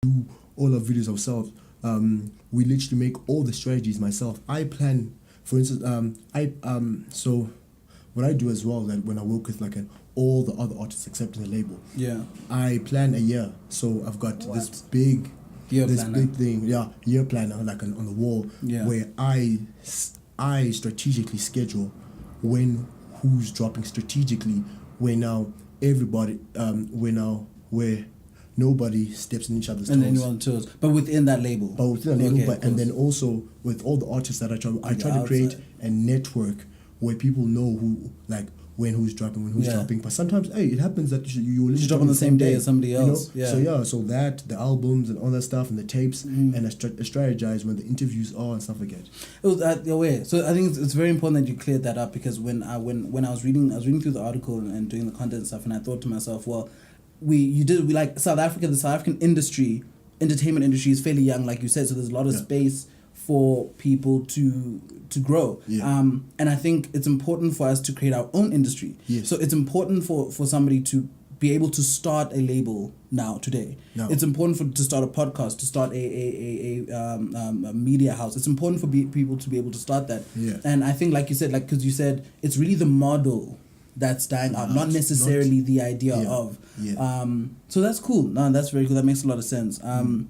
do all our videos ourselves. We literally make all the strategies myself. I plan, for instance, so what I do as well, that when I work with all the other artists except in the label, I plan a year. So I've got this big big thing, year planner, like on the wall, where I strategically schedule who's dropping strategically, where now everybody, where nobody steps in each other's toes. And anyone's toes. But within that label. And then also with all the artists that I try to create a network where people know who's dropping, But sometimes, it happens that you drop on the same day as somebody else. So that, the albums and all that stuff and the tapes, and I strategize when the interviews are and stuff like that. It was that way. So I think it's very important that you cleared that up, because when I was reading through the article and doing the content stuff, and I thought to myself, well, we like South Africa, the South African entertainment industry is fairly young, like you said, so there's a lot of space for people to grow. And I think it's important for us to create our own industry. So it's important for somebody to be able to start a label today. It's important to start a podcast, to start a media house. It's important for people to be able to start that. And I think, like you said, because you said, it's really the model that's dying out, not necessarily the idea of. So that's cool. No, that's very cool. That makes a lot of sense. And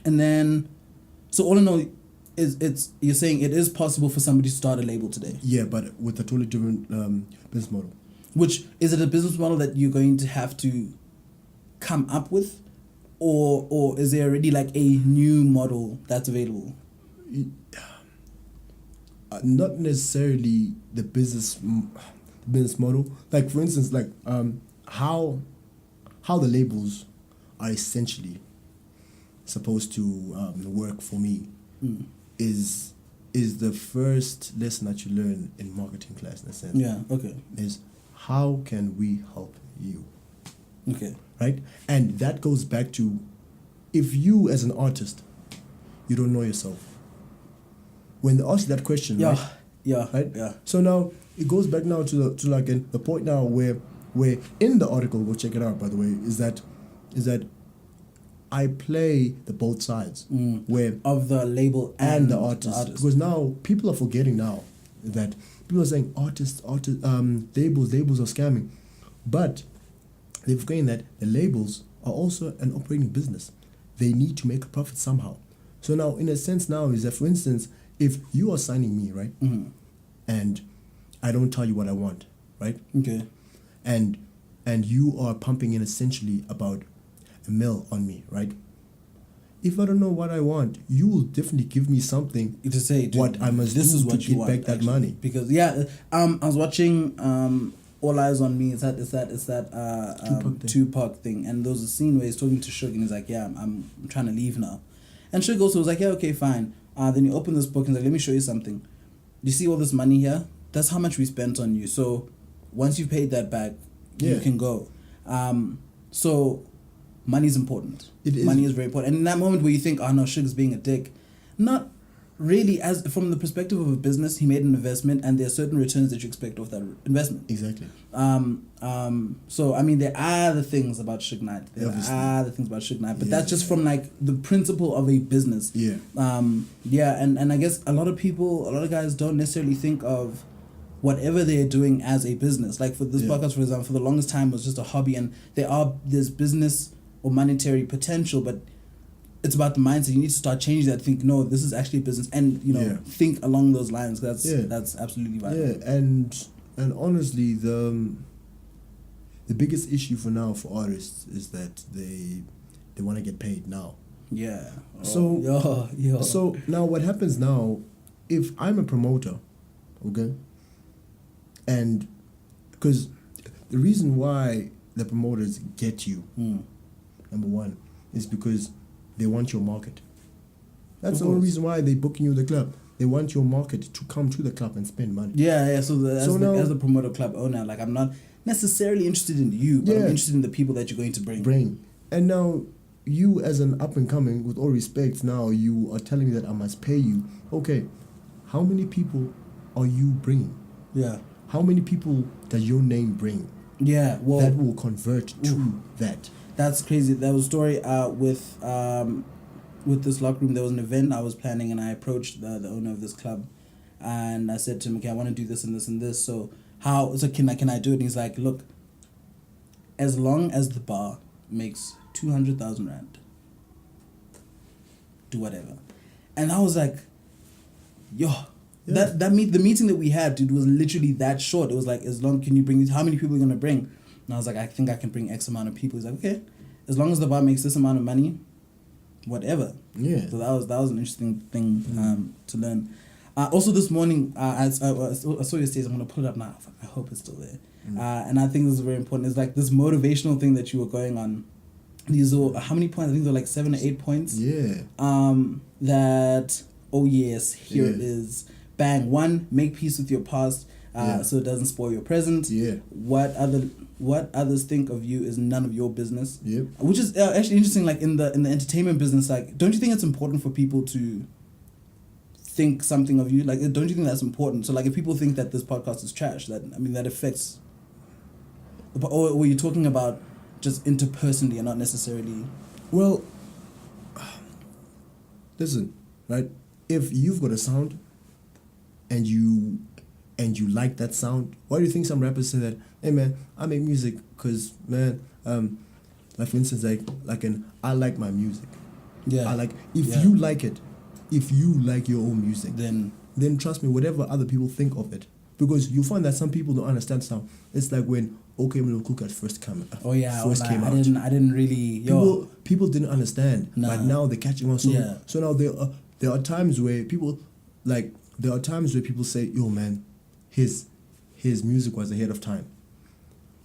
then, so all in all, you're saying it is possible for somebody to start a label today? Yeah, but with a totally different business model. Which, is it a business model that you're going to have to come up with, or is there already like a new model that's available? Not necessarily the business model. Like, for instance, how the labels are essentially supposed to work for me is the first lesson that you learn in marketing class, in a sense. Is how can we help you? Right? And that goes back to, if you as an artist, you don't know yourself, when they ask you that question, right? So now it goes back now to the point now where in the article, go check it out, by the way, is that I play the both sides, where of the label and the artist, because now people are forgetting now that people are saying labels are scamming, but they're forgetting that the labels are also an operating business. They need to make a profit somehow. So now, in a sense, now is that, for instance, if you are signing me, right, and I don't tell you what I want, right, and you are pumping in essentially about $1 million on me, right? If I don't know what I want, you will definitely give me something to say what I must do to get back that money. Because I was watching All Eyes on Me. It's that Tupac thing, and there was a scene where he's talking to Suge, and he's like, I'm trying to leave now, and Suge also was like, okay, fine. Then you open this book and he's like, let me show you something. You see all this money here? That's how much we spent on you. So once you've paid that back, you can go. So money is important. Money is very important. And in that moment where you think, oh no, Suge's being a dick, not really. As from the perspective of a business, he made an investment, and there are certain returns that you expect off that investment. Exactly. So I mean, there are the things about Suge Knight. But that's just from the principle of a business. And I guess a lot of guys don't necessarily think of whatever they're doing as a business. Like for this podcast, for example, for the longest time it was just a hobby, and there's business or monetary potential, but it's about the mindset. You need to start changing that. Think, no, this is actually a business, and think along those lines. That's absolutely vital. And honestly, the biggest issue for now for artists is that they want to get paid now. So now what happens now, if I'm a promoter, okay, and because the reason why the promoters get you, number one, is because they want your market. That's the only reason why they're booking you the club. They want your market to come to the club and spend money. So as the promoter club owner, I'm not necessarily interested in you, but I'm interested in the people that you're going to bring. And now you, as an up and coming, with all respect, now you are telling me that I must pay you. Okay, how many people are you bringing? How many people does your name bring? That will convert to that. That's crazy. There was a story with this locker room. There was an event I was planning, and I approached the owner of this club, and I said to him, "Okay, I want to do this and this and this. So can I do it?" And he's like, "Look, as long as the bar makes 200,000 rand, do whatever." And I was like, "Yo." Yeah. The meeting that we had, dude, was literally that short. It was like, can you bring, how many people are you gonna bring? And I was like, I think I can bring X amount of people. He's like, okay, as long as the bar makes this amount of money, whatever. Yeah. So that was an interesting thing to learn. Also this morning, I saw your status. I'm gonna pull it up now. I hope it's still there. And I think this is very important. It's like this motivational thing that you were going on. These are how many points? I think they're like 7 or 8 points. Yeah. That yes, here it is. Bang. 1, make peace with your past, so it doesn't spoil your present. Yeah. What others think of you is none of your business. Yep. Which is actually interesting. Like in the entertainment business, like, don't you think it's important for people to think something of you? Like, don't you think that's important? So, like, if people think that this podcast is trash, that affects. Or were you talking about just interpersonally and not necessarily? Well, listen, right? If you've got a sound, and you like that sound, why do you think some rappers say that? Hey man, I make music because man, like for instance, I like my music. Yeah. You like it, if you like your own music, Then trust me, whatever other people think of it, because you find that some people don't understand sound. It's like when OK Middle Cook at first came out. I didn't really. People didn't understand, but now they're catching on. So now there are times where people like. There are times where people say, "Yo, man, his music was ahead of time."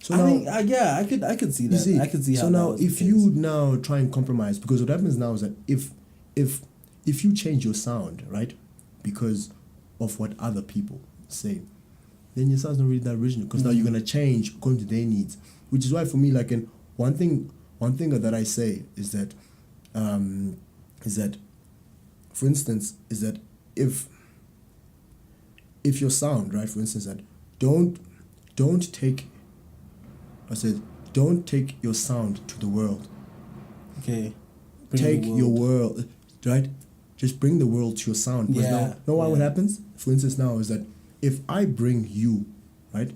So I could see that. I could see how. So now, if you now try and compromise, because what happens now is that if you change your sound, right, because of what other people say, then your sound's not really that original. Because now you're gonna change according to their needs, which is why for me, like, one thing that I say is that, for instance, is that if your sound, right, for instance, that don't take your sound to the world. Okay. Take your world, right? Just bring the world to your sound. Because what happens? For instance, now is that if I bring you, right?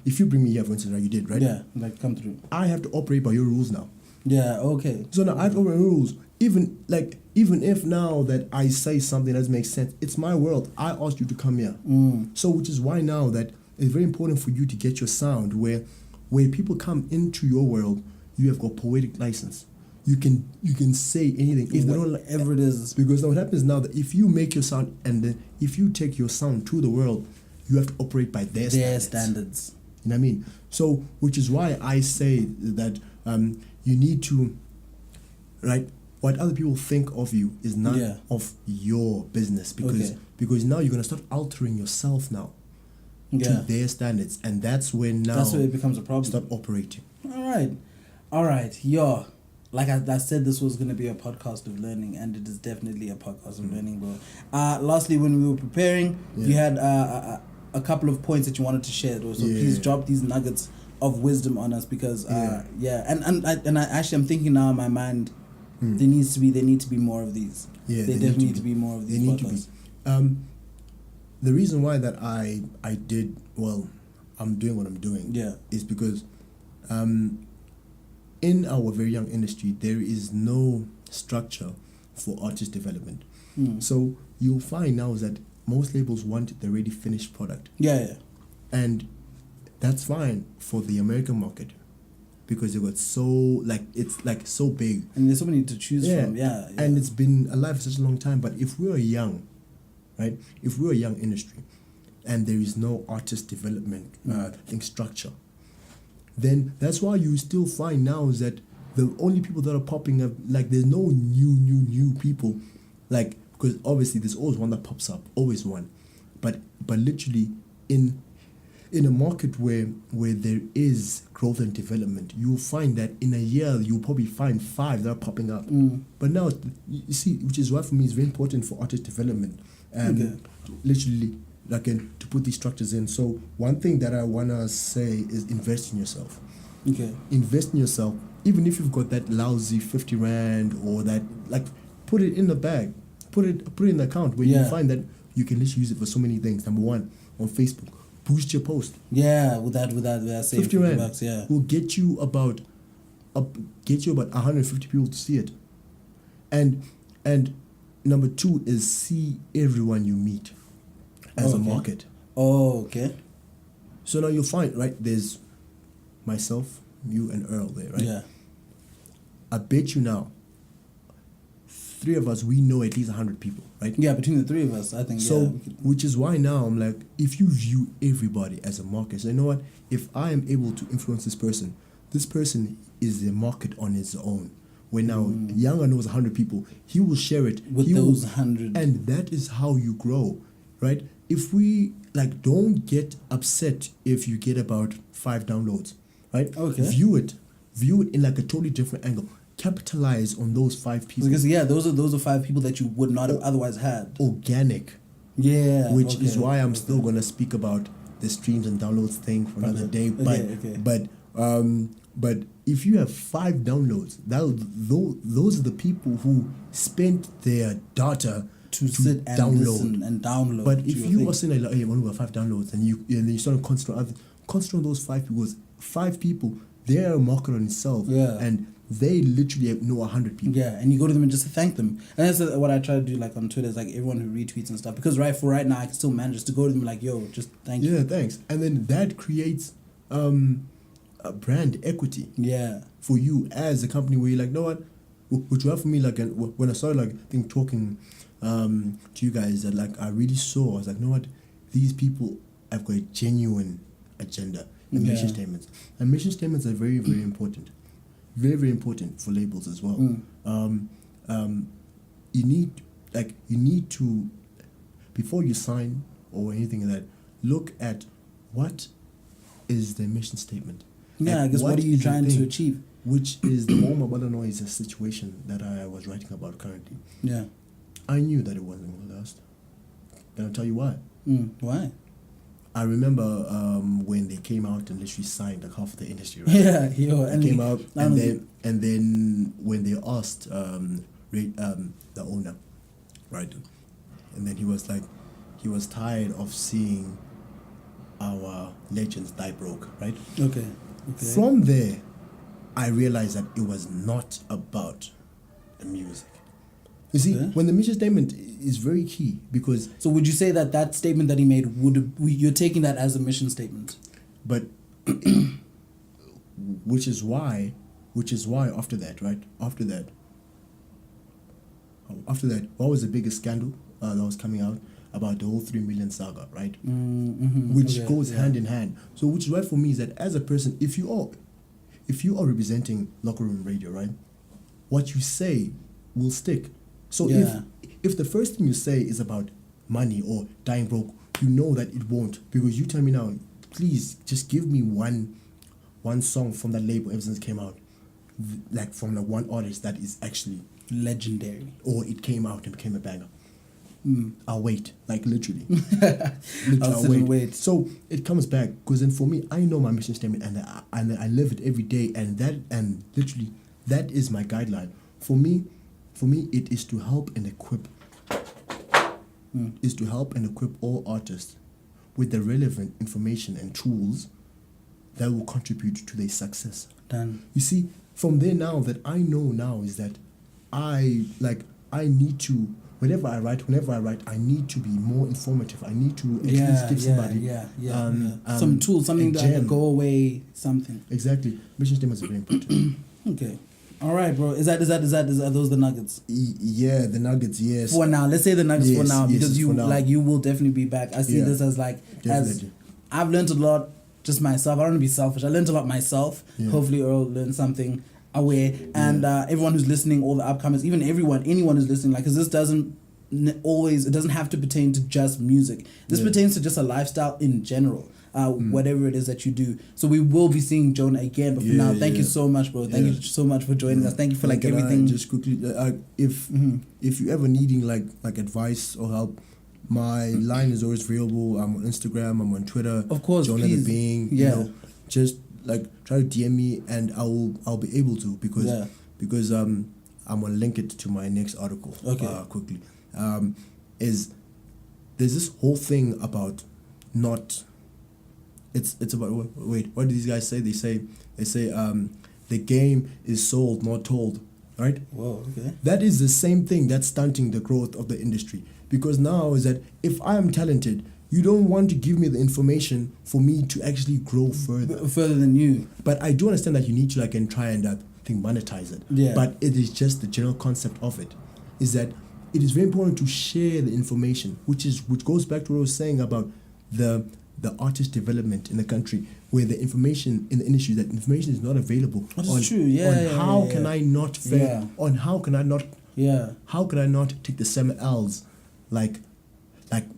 If you bring me here, for instance, right, you did, right? Yeah, like come through. I have to operate by your rules now. Yeah. Okay. So now I have to operate by rules. Even if now that I say something that doesn't make sense, it's my world. I asked you to come here. So which is why now that it's very important for you to get your sound where when people come into your world, you have got poetic license. You can say anything. If they don't like whatever it is. Because now what happens now that if you make your sound and then if you take your sound to the world, you have to operate by their standards. You know what I mean? So which is why I say that you need to, right? What other people think of you is none of your business, because now you're gonna start altering yourself now to their standards, and that's when it becomes a problem. Start operating. All right, yo. Like I said, this was gonna be a podcast of learning, and it is definitely a podcast of learning, bro. Lastly, when we were preparing, you had a couple of points that you wanted to share, so please drop these nuggets of wisdom on us, because and I'm thinking now in my mind. There needs to be more of these. Yeah, there definitely need to be more of these. They need podcasts. To be. The reason why that I'm doing what I'm doing. Is because, in our very young industry, there is no structure for artist development. So you'll find now is that most labels want the already finished product. And that's fine for the American market. Because they got so so big, and there's so many to choose from. And it's been alive for such a long time. But if we're young, right? If we're a young industry, and there is no artist development structure, then that's why you still find now is that the only people that are popping up, like, there's no new people, like, because obviously there's always one that pops up, always one, but literally in a market where there is growth and development, you'll find that in a year you'll probably find 5 that are popping up. But now, you see, which is why for me it's very important for artist development, literally, like, to put these structures in. So one thing that I wanna say is invest in yourself. Okay. Invest in yourself. Even if you've got that lousy 50 rand or that, like, put it in the bag. Put it in the account where you find that you can literally use it for so many things. Number one, on Facebook, boost your post. Yeah, with that same 50 rand bucks, yeah. will get you about 150 people to see it. And number two is see everyone you meet as a market. Oh, okay. So now you'll find, right, there's myself, you, and Earl there, right? Yeah. I bet you now, three of us, we know at least 100 people, right? Yeah, between the three of us, I think. So, which is why now I'm like, if you view everybody as a market, so you know what? If I am able to influence this person is a market on his own. When now Younger knows 100 people, he will share it with those 100, and that is how you grow, right? If we like, don't get upset if you get about 5 downloads, right? Okay. View it in like a totally different angle. Capitalize on those 5 people. Because those are 5 people that you would not have otherwise had. Organic. Yeah. Which is why I'm still gonna speak about the streams and downloads thing for another day. But if you have 5 downloads, those are the people who spent their data to sit and listen and download. But if you are saying like, hey, I want to have 5 downloads, and you start to concentrate on those 5 people. 5 people, they're a market on itself, and they literally know 100 people. Yeah, and you go to them and just to thank them. And that's what I try to do, like on Twitter, is like everyone who retweets and stuff. Because right now I can still manage to go to them like, yo, just thank you. Yeah, thanks. And then that creates a brand equity. Yeah. For you as a company, where you're like, you know what, which were for me, like when I started like talking to you guys, that like I really saw, I was like, you know what, these people have got a genuine agenda and mission statements. And mission statements are very, very important. Very, very important for labels as well. You need to, before you sign or anything like that, look at what is the mission statement. Yeah, I guess what are you trying to achieve? Which is the whole Mabala noise situation that I was writing about currently. Yeah. I knew that it wasn't going to last. And I'll tell you why. Why? I remember when they came out and literally signed like half of the industry, right? Yeah, they came out and then when they asked the owner, right? And then he was like, he was tired of seeing our legends die broke, right? Okay. From there, I realized that it was not about the music. You see, when the mission statement is very key, because... So would you say that statement that he made, you're taking that as a mission statement? But, which is why after that, right? After that, what was the biggest scandal that was coming out about the whole 3 million saga, right? Which goes hand in hand. So which is why for me is that as a person, if you are representing locker room radio, right, what you say will stick. So if the first thing you say is about money or dying broke, you know that it won't, because you tell me now, please just give me one song from that label ever since it came out, like from the one artist that is actually legendary, or it came out and became a banger. I'll wait, like literally. I'll wait. So it comes back, because then for me, I know my mission statement and I live it every day, and literally that is my guideline. For me, it is to help and equip. Is to help and equip all artists with the relevant information and tools that will contribute to their success. Done. You see, from there now that I know now is that I need to, whenever I write, I need to be more informative. I need to at least give somebody some tool, something that will go away, something. Exactly. Mission statements are very important. Okay. All right, bro. Are those the nuggets? Yeah, the nuggets. Yes. For now, let's say the nuggets for now, because you now. you will definitely be back. I see this as as I've learned a lot, just myself. I don't want to be selfish. I learned a lot myself. Yeah. Hopefully, Earl learned something aware, and everyone who's listening, all the upcomers, even anyone who's listening, because this doesn't have to pertain to just music. This pertains to just a lifestyle in general. Whatever it is that you do. So we will be seeing Jonah again. But for now, thank you so much, bro. Thank you so much for joining us. Thank you for everything. Just quickly, if you ever needing like advice or help, my line is always available. I'm on Instagram. I'm on Twitter. Of course, Jonah please. The Being. Yeah. You know, just try to DM me, and I'll be able to, because I'm gonna link it to my next article. Okay. Quickly. There's this whole thing about not. It's about wait. What do these guys say? They say the game is sold, not told. Right? Whoa. Okay. That is the same thing that's stunting the growth of the industry. Because now is that if I am talented, you don't want to give me the information for me to actually grow further than you. But I do understand that you need to try and monetize it. Yeah. But it is just the general concept of it, is that it is very important to share the information, which goes back to what I was saying about the artist development in the country, where the information in the industry, that information is not available. That's true. Yeah. How can I not fail? On how can I not? Yeah. How can I not take the same L's, like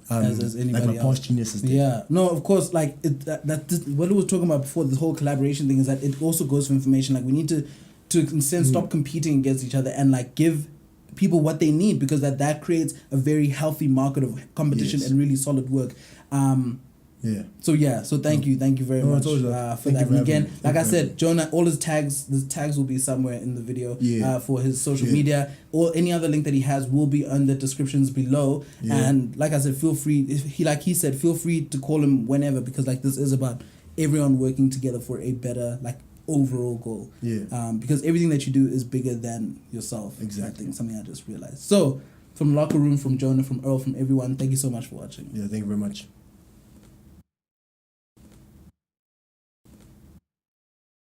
as my past else. geniuses did? Yeah. No, of course. Like what we were talking about before, the whole collaboration thing, is that it also goes for information. Like we need to in a sense stop competing against each other and give people what they need, because that creates a very healthy market of competition and really solid work. So thank you very much for that. And again, like I said, Jonah, all his tags will be somewhere in the video for his social media, or any other link that he has will be on the descriptions below. And like I said, feel free, feel free to call him whenever, because this is about everyone working together for a better overall goal. Because everything that you do is bigger than yourself. Exactly. I think something I just realized. So from Locker Room, from Jonah, from Earl, from everyone, thank you so much for watching. Thank you very much.